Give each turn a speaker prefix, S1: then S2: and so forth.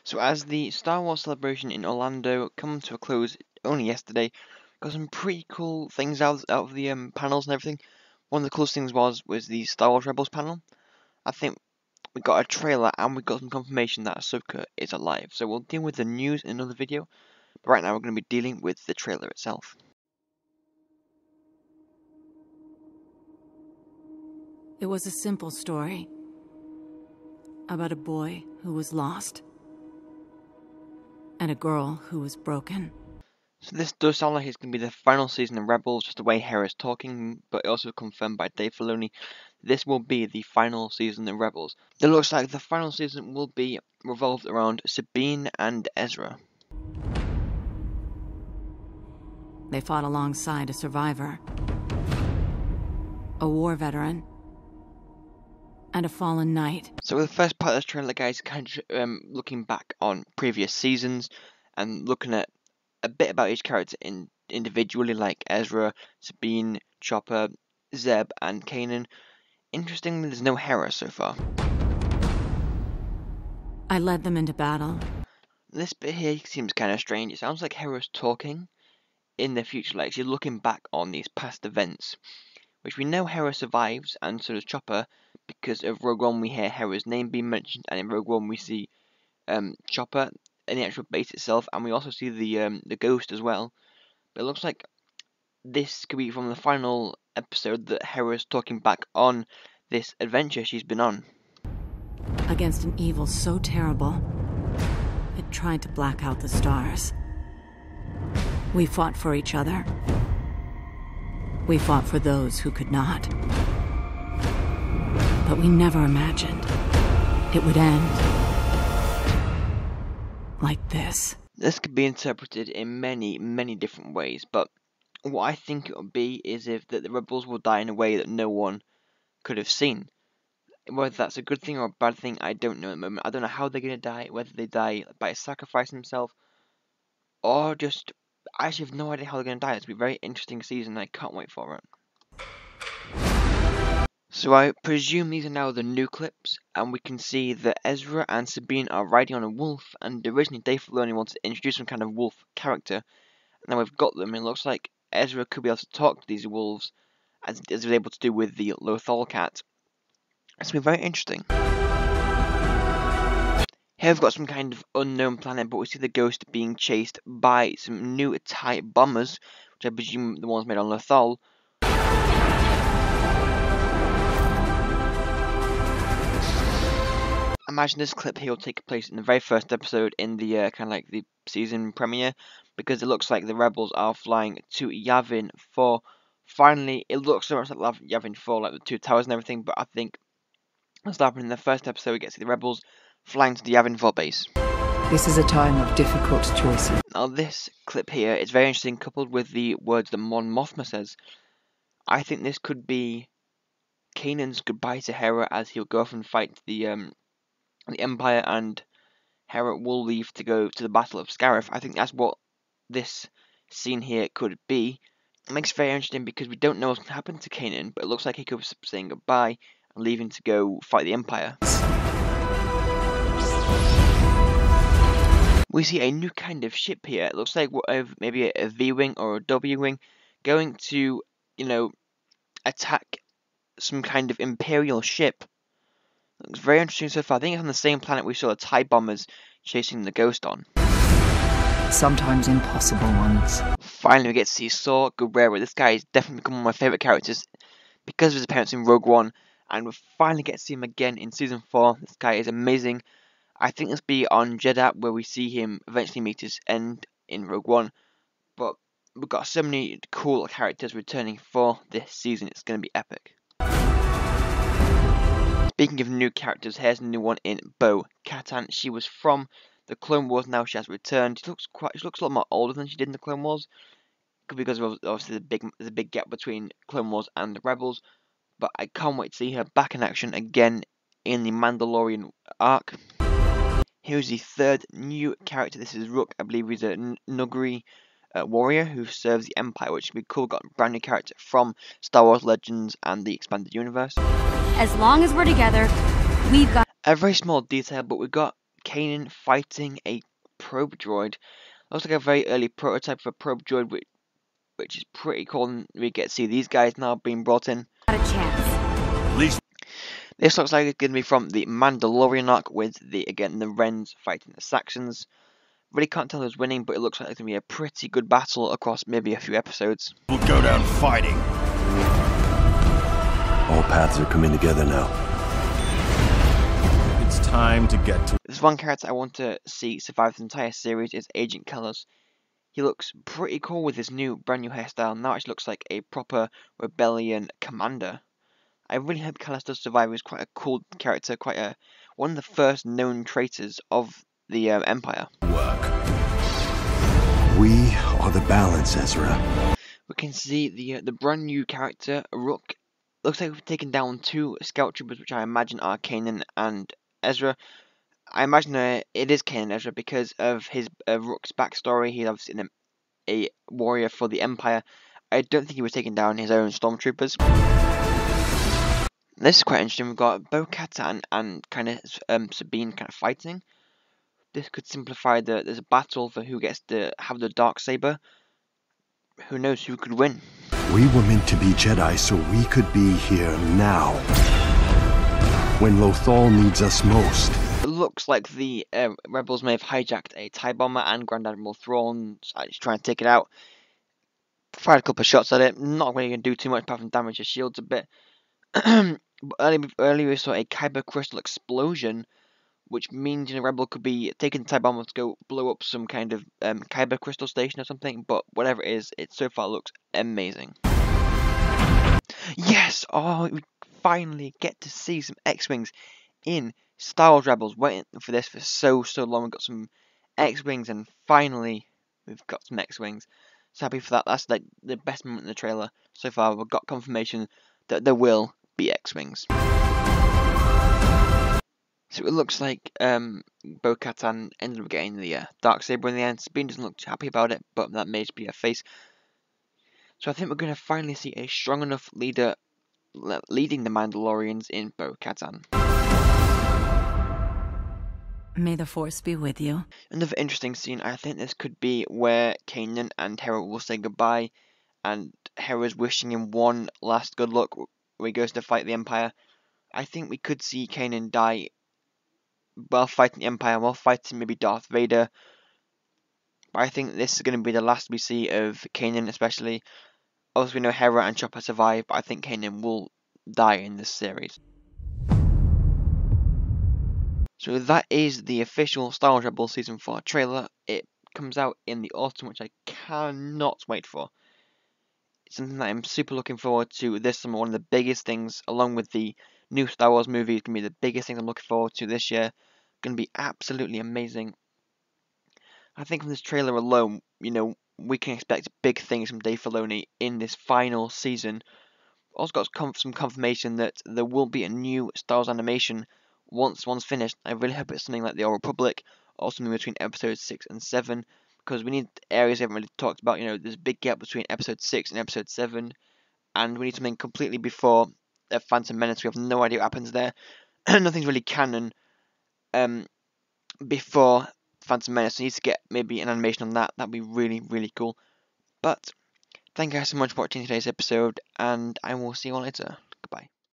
S1: So as the Star Wars celebration in Orlando come to a close only yesterday, got some pretty cool things out of the panels and everything. One of the coolest things was the Star Wars Rebels panel. I think we got a trailer and we got some confirmation that Ahsoka is alive. So we'll deal with the news in another video, but right now we're going to be dealing with the trailer itself.
S2: It was a simple story about a boy who was lost and a girl who was broken.
S1: So this does sound like it's going to be the final season of Rebels, just the way Hera's talking, but also confirmed by Dave Filoni. This will be the final season of Rebels. It looks like the final season will be revolved around Sabine and Ezra.
S2: They fought alongside a survivor, a war veteran, and a fallen knight.
S1: So the first part of this trailer, guys, kind of looking back on previous seasons and looking at a bit about each character individually, like Ezra, Sabine, Chopper, Zeb, and Kanan. Interestingly, there's no Hera so far.
S2: I led them into battle.
S1: This bit here seems kind of strange. It sounds like Hera's talking in the future, like she's looking back on these past events, which we know Hera survives, and so does Chopper, because of Rogue One we hear Hera's name being mentioned, and in Rogue One we see Chopper in the actual base itself, and we also see the ghost as well. But it looks like this could be from the final episode that Hera's talking back on this adventure she's been on.
S2: Against an evil so terrible, it tried to black out the stars. We fought for each other. We fought for those who could not. But we never imagined it would end like this.
S1: This could be interpreted in many, many different ways, but what I think it would be is if that the Rebels will die in a way that no one could have seen. Whether that's a good thing or a bad thing, I don't know at the moment. I don't know how they're going to die, whether they die by sacrificing themselves, or just, I actually have no idea how they're going to die. It's going to be a very interesting season, and I can't wait for it. So I presume these are now the new clips, and we can see that Ezra and Sabine are riding on a wolf, and originally Dave Filoni wanted to introduce some kind of wolf character, and now we've got them. It looks like Ezra could be able to talk to these wolves, as he was able to do with the Lothal cat. It's going to be very interesting. Here we've got some kind of unknown planet, but we see the ghost being chased by some new it.I bombers, which I presume the ones made on Lothal. Imagine this clip here will take place in the very first episode in the kind of like the season premiere, because it looks like the Rebels are flying to Yavin 4. Finally, it looks so much like Yavin 4, like the two towers and everything, but I think what's happening in the first episode, we get to see the Rebels flying to the Yavin 4 base.
S3: This is a time of difficult choices.
S1: Now this clip here is very interesting, coupled with the words that Mon Mothma says. I think this could be Kanan's goodbye to Hera, as he'll go off and fight the Empire, and Hera will leave to go to the Battle of Scarif. I think that's what this scene here could be. It makes it very interesting because we don't know what's going to happen to Kanan, but it looks like he could be saying goodbye and leaving to go fight the Empire. We see a new kind of ship here. It looks like maybe a V-wing or a W-wing going to, attack some kind of Imperial ship. Looks very interesting so far. I think it's on the same planet we saw the TIE bombers chasing the ghost on.
S3: Sometimes impossible ones.
S1: Finally, we get to see Saw Gerrera. This guy is definitely become one of my favourite characters because of his appearance in Rogue One, and we finally get to see him again in Season 4. This guy is amazing. I think this will be on Jeddah, where we see him eventually meet his end in Rogue One, but we've got so many cool characters returning for this season. It's going to be epic. Speaking of new characters, here's a new one in Bo-Katan. She was from the Clone Wars, now she has returned. She looks a lot more older than she did in the Clone Wars. Could be because of obviously there's a big gap between Clone Wars and the Rebels. But I can't wait to see her back in action again in the Mandalorian arc. Here's the third new character. This is Rook. I believe he's a Nugri warrior who serves the Empire, which would be cool. Got a brand new character from Star Wars Legends and the Expanded Universe.
S4: As long as we're together, we've got
S1: A very small detail, but we've got Kanan fighting a probe droid. Looks like a very early prototype of a probe droid, which is pretty cool. And we get to see these guys now being brought in.
S2: Not a chance.
S1: This looks like it's going to be from the Mandalorian arc with the Wrens fighting the Saxons. Really can't tell who's winning, but it looks like it's going to be a pretty good battle across maybe a few episodes.
S4: We'll go down fighting.
S5: All paths are coming together now.
S4: It's time to get to...
S1: There's one character I want to see survive the entire series is Agent Kellis. He looks pretty cool with his brand new hairstyle. Now it looks like a proper rebellion commander. I really hope Kellis does survive. He's quite a cool character, one of the first known traitors of the Empire.
S4: Work.
S5: We are the balance, Ezra.
S1: We can see the brand new character, Rook. Looks like we've taken down 2 scout troopers, which I imagine are Kanan and Ezra. I imagine it is Kanan and Ezra because of his Rook's backstory. He's obviously a warrior for the Empire. I don't think he was taking down his own stormtroopers. This is quite interesting. We've got Bo-Katan and Sabine fighting. This could simplify there's a battle for who gets to have the Darksaber. Who knows who could win?
S5: We were meant to be Jedi so we could be here now. When Lothal needs us most.
S1: It looks like the rebels may have hijacked a TIE bomber and Grand Admiral Thrawn's trying to take it out. Fired a couple of shots at it. Not really going to do too much apart from damage his shields a bit. Earlier we saw a Kyber crystal explosion, which means a rebel could be taking the TIE bomber to go blow up some kind of Kyber crystal station or something. But whatever it is, it so far looks amazing. Yes! Oh, we finally get to see some X-Wings in Star Wars Rebels. Waiting for this for so long. We've got some X-Wings and finally we've got some X-Wings. So happy for that. That's like the best moment in the trailer so far. We've got confirmation that there will be X-Wings. So it looks like Bo-Katan ended up getting the Darksaber in the end. Sabine doesn't look too happy about it, but that may just be her face. So I think we're going to finally see a strong enough leader leading the Mandalorians in Bo-Katan.
S2: May the Force be with you.
S1: Another interesting scene, I think this could be where Kanan and Hera will say goodbye, and Hera's wishing him one last good luck where he goes to fight the Empire. I think we could see Kanan die while fighting the Empire, while fighting maybe Darth Vader. But I think this is going to be the last we see of Kanan, especially. Obviously, we know Hera and Chopper survive, but I think Kanan will die in this series. So that is the official Star Wars Rebels Season 4 trailer. It comes out in the autumn, which I cannot wait for. It's something that I'm super looking forward to this summer. One of the biggest things, along with the new Star Wars movie, is going to be the biggest things I'm looking forward to this year. Going to be absolutely amazing. I think from this trailer alone, we can expect big things from Dave Filoni in this final season. Also got some confirmation that there will be a new Star Wars animation once one's finished. I really hope it's something like the Old Republic, or something between episodes 6 and 7, because we need areas we haven't really talked about. There's a big gap between episode 6 and episode 7, and we need something completely before Phantom Menace. We have no idea what happens there. Nothing's really canon before Phantom Menace. So we need to get maybe an animation on that. That'd be really, really cool. But thank you guys so much for watching today's episode, and I will see you all later. Goodbye.